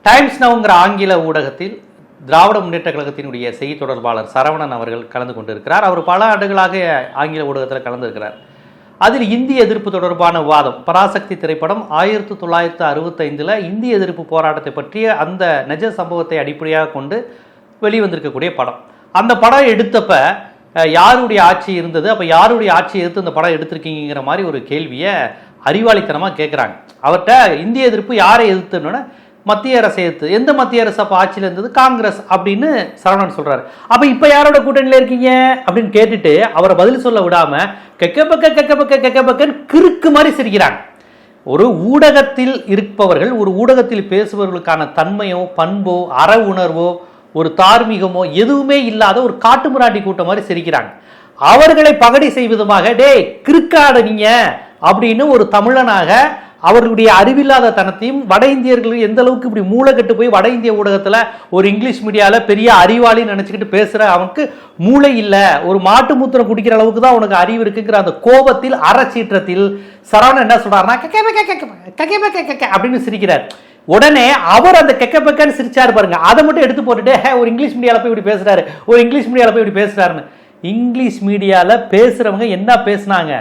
Times நவுங்கிற ஆங்கில ஊடகத்தில் திராவிட முன்னேற்ற கழகத்தினுடைய செய்தி தொடர்பாளர் சரவணன் அவர்கள் கலந்து கொண்டிருக்கிறார். அவர் பல ஆண்டுகளாக ஆங்கில ஊடகத்தில் கலந்திருக்கிறார். அதில் இந்திய எதிர்ப்பு தொடர்பான விவாதம், பராசக்தி திரைப்படம் 1965 இந்திய எதிர்ப்பு போராட்டத்தை பற்றிய அந்த நிஜ சம்பவத்தை அடிப்படையாக கொண்டு வெளிவந்திருக்கக்கூடிய படம். அந்த படம் எடுத்தப்ப யாருடைய ஆட்சி இருந்தது, அப்போ யாருடைய ஆட்சி எடுத்து அந்த படம் எடுத்திருக்கீங்கிற மாதிரி ஒரு கேள்வியை அறிவாளித்தனமாக கேட்குறாங்க. அவர்கிட்ட இந்திய எதிர்ப்பு யாரை எதிர்த்துன்னு, மத்திய அரசை எதிர்த்து. எந்த மத்திய அரசு அப்போ ஆட்சியில் இருந்தது? காங்கிரஸ் அப்படின்னு சரவணன் சொல்றாரு. அப்போ இப்போ யாரோட கூட்டணியில் இருக்கீங்க அப்படின்னு கேட்டுட்டு அவரை பதில் சொல்ல விடாம கெக்கப்பக்கன்னு கிறுக்கு மாதிரி சிரிக்கிறாங்க. ஒரு ஊடகத்தில் இருப்பவர்கள், ஒரு ஊடகத்தில் பேசுபவர்களுக்கான தன்மையோ பண்போ அற உணர்வோ ஒரு தார்மீகமோ எதுவுமே இல்லாத ஒரு காட்டுமிராண்டி கூட்டம் மாதிரி சிரிக்கிறாங்க. அவர்களை பகடி செய்வதுமாக டே கிறுக்காட நீங்க அப்படின்னு ஒரு தமிழனாக அவர்களுடைய அறிவில்லாத தனத்தையும், வட இந்தியர்கள் எந்த அளவுக்கு இப்படி மூளை கட்டு போய் வட இந்திய ஊடகத்தில் ஒரு இங்கிலீஷ் மீடியாவில் பெரிய அறிவாளின்னு நினச்சிக்கிட்டு பேசுகிற அவனுக்கு மூளை இல்லை, ஒரு மாட்டு மூத்திரம் குடிக்கிற அளவுக்கு தான் அவனுக்கு அறிவு இருக்குங்கிற அந்த கோபத்தில் அறச்சீற்றத்தில் சரவணன் என்ன சொல்றாருன்னா அப்படின்னு சிரிக்கிறார். உடனே அவர் அந்த கெக்கப்பக்கன்னு சிரிச்சாரு பாருங்க, அதை மட்டும் எடுத்து போட்டுட்டு ஒரு இங்கிலீஷ் மீடியாவில் போய் இப்படி பேசுறாரு, ஒரு இங்கிலீஷ் மீடியாவில் போய் இப்படி பேசுறாருன்னு. இங்கிலீஷ் மீடியாவில் பேசுறவங்க என்ன பேசுனாங்க?